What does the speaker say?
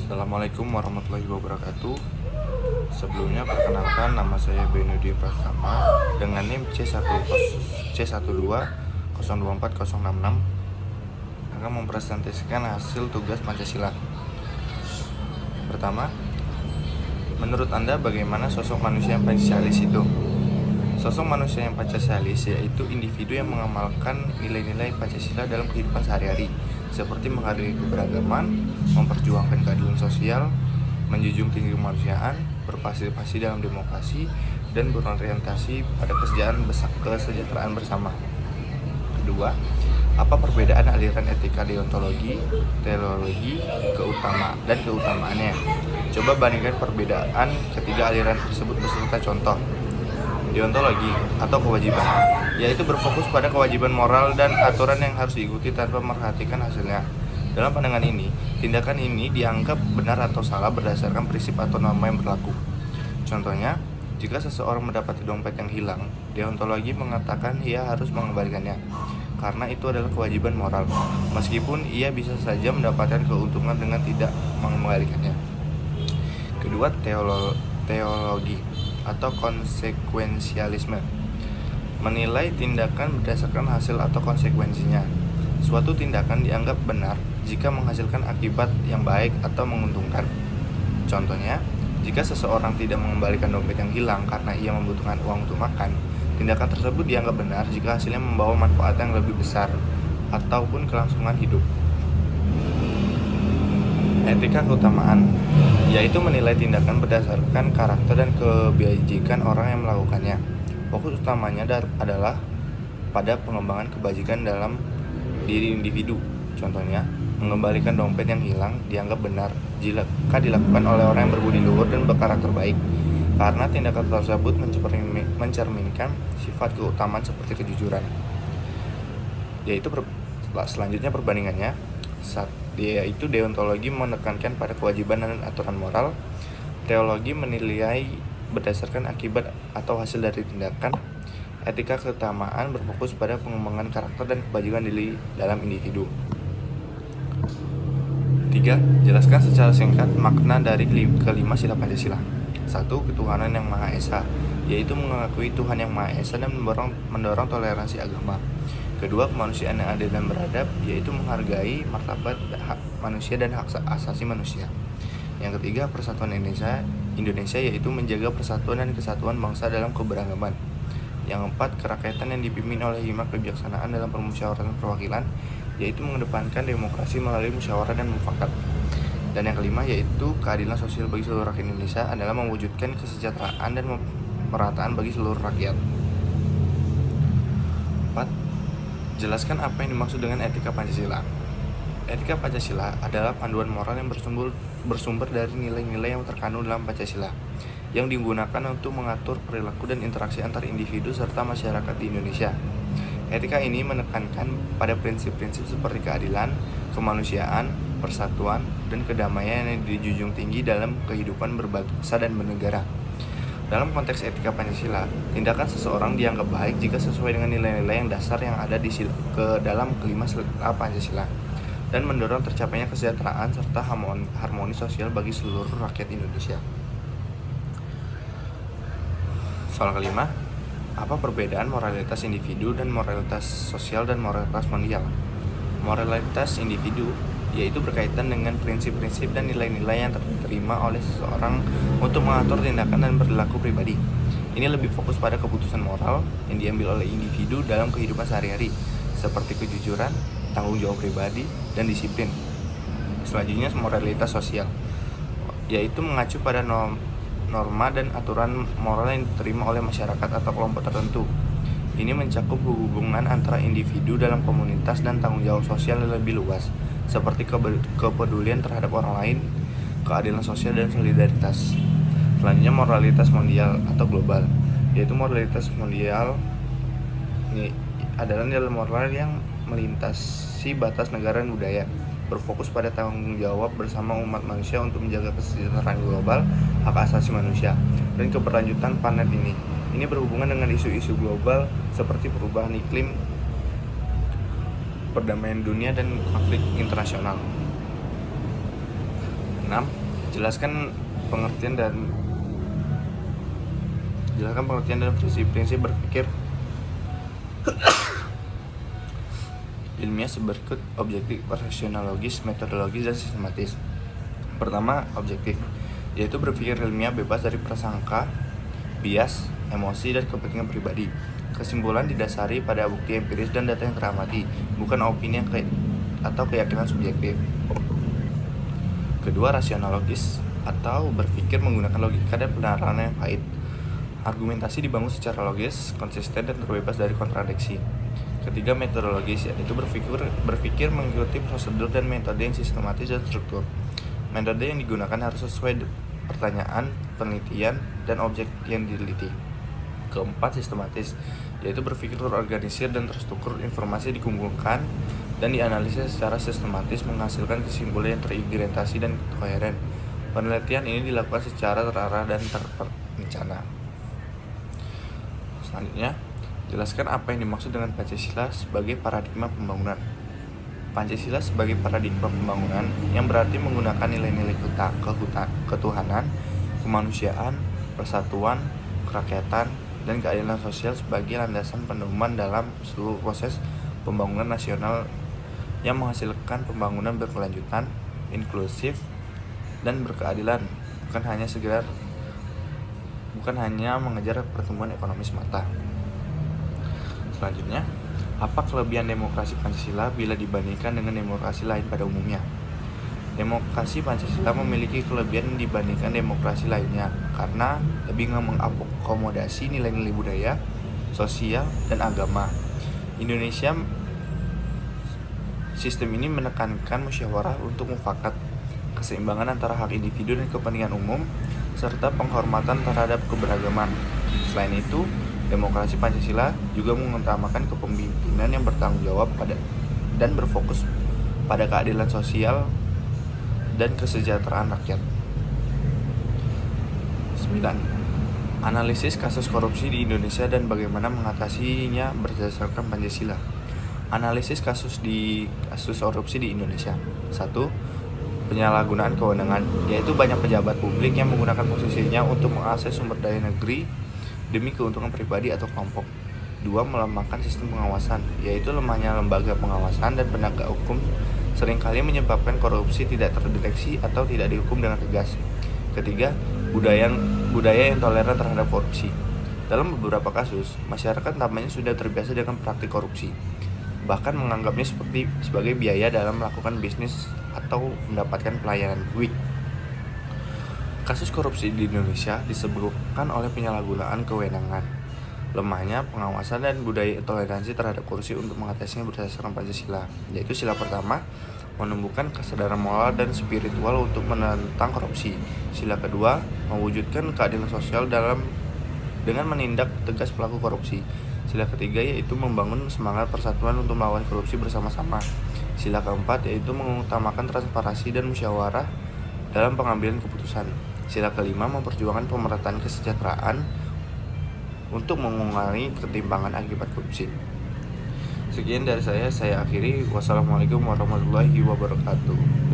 Assalamualaikum warahmatullahi wabarakatuh. Sebelumnya perkenalkan, nama saya Benudi Pratama dengan NIM C120240066 akan mempresentasikan hasil tugas Pancasila. Pertama, menurut Anda bagaimana sosok manusia yang Pancasalis itu? Sosok manusia yang Pancasialis yaitu individu yang mengamalkan nilai-nilai Pancasila dalam kehidupan sehari-hari, seperti menghargai keberagaman, memperjuangkan keadilan sosial, menjunjung tinggi kemanusiaan, berpartisipasi dalam demokrasi, dan berorientasi pada kesejahteraan bersama. Kedua, apa perbedaan aliran etika deontologi, teleologi, dan keutamaannya? Coba bandingkan perbedaan ketiga aliran tersebut beserta contoh. Deontologi atau kewajiban, yaitu berfokus pada kewajiban moral dan aturan yang harus diikuti tanpa memperhatikan hasilnya. Dalam pandangan ini, tindakan ini dianggap benar atau salah berdasarkan prinsip atau norma yang berlaku. Contohnya, jika seseorang mendapati dompet yang hilang, deontologi mengatakan ia harus mengembalikannya, karena itu adalah kewajiban moral, meskipun ia bisa saja mendapatkan keuntungan dengan tidak mengembalikannya. Kedua, teologi atau konsekuensialisme, menilai tindakan berdasarkan hasil atau konsekuensinya. Suatu tindakan dianggap benar jika menghasilkan akibat yang baik atau menguntungkan. Contohnya, jika seseorang tidak mengembalikan dompet yang hilang karena ia membutuhkan uang untuk makan, tindakan tersebut dianggap benar jika hasilnya membawa manfaat yang lebih besar ataupun kelangsungan hidup. Etika keutamaan, yaitu menilai tindakan berdasarkan karakter dan kebajikan orang yang melakukannya. Fokus utamanya adalah pada pengembangan kebajikan dalam diri individu. Contohnya, mengembalikan dompet yang hilang dianggap benar jika dilakukan oleh orang yang berbudi luhur dan berkarakter baik, karena tindakan tersebut mencerminkan sifat keutamaan seperti kejujuran. Selanjutnya perbandingannya, yaitu deontologi menekankan pada kewajiban dan aturan moral, teologi menilai berdasarkan akibat atau hasil dari tindakan, etika keutamaan berfokus pada pengembangan karakter dan kebajikan diri dalam individu. 3. Jelaskan secara singkat makna dari kelima sila Pancasila. 1. Ketuhanan yang Maha Esa, yaitu mengakui Tuhan yang Maha Esa dan mendorong toleransi agama. Kedua, kemanusiaan yang adil dan beradab, yaitu menghargai martabat hak manusia dan hak asasi manusia. Yang ketiga, persatuan Indonesia, yaitu menjaga persatuan dan kesatuan bangsa dalam keberagaman. Yang keempat, kerakyatan yang dipimpin oleh hikmat kebijaksanaan dalam permusyawaratan perwakilan, yaitu mengedepankan demokrasi melalui musyawarah dan mufakat. Dan yang kelima, yaitu keadilan sosial bagi seluruh rakyat Indonesia adalah mewujudkan kesejahteraan dan pemerataan bagi seluruh rakyat. 4. Jelaskan apa yang dimaksud dengan etika Pancasila. Etika Pancasila adalah panduan moral yang bersumber dari nilai-nilai yang terkandung dalam Pancasila, yang digunakan untuk mengatur perilaku dan interaksi antar individu serta masyarakat di Indonesia. Etika ini menekankan pada prinsip-prinsip seperti keadilan, kemanusiaan, persatuan, dan kedamaian yang dijunjung tinggi dalam kehidupan berbangsa dan bernegara. Dalam konteks etika Pancasila, tindakan seseorang dianggap baik jika sesuai dengan nilai-nilai yang dasar yang ada dalam kelima sila Pancasila, dan mendorong tercapainya kesejahteraan serta harmoni sosial bagi seluruh rakyat Indonesia. Soal kelima, apa perbedaan moralitas individu dan moralitas sosial dan moralitas mondial? Moralitas individu yaitu berkaitan dengan prinsip-prinsip dan nilai-nilai yang diterima oleh seseorang untuk mengatur tindakan dan perilaku pribadi. Ini lebih fokus pada keputusan moral yang diambil oleh individu dalam kehidupan sehari-hari, seperti kejujuran, tanggung jawab pribadi, dan disiplin. Selanjutnya, moralitas sosial, yaitu mengacu pada norma dan aturan moral yang diterima oleh masyarakat atau kelompok tertentu. Ini mencakup hubungan antara individu dalam komunitas dan tanggung jawab sosial yang lebih luas, seperti kepedulian terhadap orang lain, keadilan sosial, dan solidaritas. Selanjutnya, moralitas mondial atau global, yaitu moralitas mondial ini adalah nilai moral yang melintasi batas negara dan budaya, berfokus pada tanggung jawab bersama umat manusia untuk menjaga kesejahteraan global, hak asasi manusia, dan keberlanjutan planet ini. Ini berhubungan dengan isu-isu global seperti perubahan iklim, perdamaian dunia, dan konflik internasional. 6. Jelaskan pengertian dan prinsip-prinsip berpikir ilmiah berikut: objektif, rasional, logis, metodologis, dan sistematis. Pertama, objektif, yaitu berpikir ilmiah bebas dari prasangka, bias, emosi, dan kepentingan pribadi. Kesimpulan didasari pada bukti empiris dan data yang teramati, bukan opini atau keyakinan subjektif. Kedua, rasional logis, atau berpikir menggunakan logika dan penerawangan yang pahit. Argumentasi dibangun secara logis, konsisten, dan terbebas dari kontradiksi. Ketiga, metodologis, yaitu berpikir mengikuti prosedur dan metode yang sistematis dan struktur. Metode yang digunakan harus sesuai pertanyaan, penelitian, dan objek yang diteliti. Keempat, sistematis, yaitu berpikir terorganisir dan terstruktur, informasi dikumpulkan dan dianalisis secara sistematis menghasilkan kesimpulan yang terintegrasi dan koheren. Penelitian ini dilakukan secara terarah dan terencana. Selanjutnya, jelaskan apa yang dimaksud dengan Pancasila sebagai paradigma pembangunan. Pancasila sebagai paradigma pembangunan yang berarti menggunakan nilai-nilai ketuhanan, kemanusiaan, persatuan, kerakyatan, dan keadilan sosial sebagai landasan pedoman dalam seluruh proses pembangunan nasional yang menghasilkan pembangunan berkelanjutan, inklusif, dan berkeadilan, bukan hanya mengejar pertumbuhan ekonomi semata. Selanjutnya, apa kelebihan demokrasi Pancasila bila dibandingkan dengan demokrasi lain pada umumnya? Demokrasi Pancasila memiliki kelebihan dibandingkan demokrasi lainnya karena lebih mengakomodasi nilai-nilai budaya, sosial, dan agama. Sistem ini menekankan musyawarah untuk mufakat, keseimbangan antara hak individu dan kepentingan umum, serta penghormatan terhadap keberagaman. Selain itu, demokrasi Pancasila juga mengutamakan kepemimpinan yang bertanggung jawab dan berfokus pada keadilan sosial dan kesejahteraan rakyat. 9. Analisis kasus korupsi di Indonesia dan bagaimana mengatasinya berdasarkan Pancasila. Analisis kasus korupsi di Indonesia. 1. Penyalahgunaan kewenangan, yaitu banyak pejabat publik yang menggunakan posisinya untuk mengakses sumber daya negeri demi keuntungan pribadi atau kelompok. 2. Melemahkan sistem pengawasan, yaitu lemahnya lembaga pengawasan dan penegak hukum seringkali menyebabkan korupsi tidak terdeteksi atau tidak dihukum dengan tegas. Ketiga, budaya yang toleran terhadap korupsi. Dalam beberapa kasus, masyarakat tampaknya sudah terbiasa dengan praktik korupsi, bahkan menganggapnya sebagai biaya dalam melakukan bisnis atau mendapatkan pelayanan publik. Kasus korupsi di Indonesia disebabkan oleh penyalahgunaan kewenangan, lemahnya pengawasan, dan budaya toleransi terhadap korupsi. Untuk mengatasinya berdasarkan Pancasila, yaitu sila pertama, menumbuhkan kesadaran moral dan spiritual untuk menentang korupsi. Sila kedua, mewujudkan keadilan sosial dengan menindak tegas pelaku korupsi. Sila ketiga, yaitu membangun semangat persatuan untuk melawan korupsi bersama-sama. Sila keempat, yaitu mengutamakan transparansi dan musyawarah dalam pengambilan keputusan. Sila kelima, memperjuangkan pemerataan kesejahteraan untuk mengurangi ketimpangan akibat korupsi. Sekian dari saya akhiri. Wassalamualaikum warahmatullahi wabarakatuh.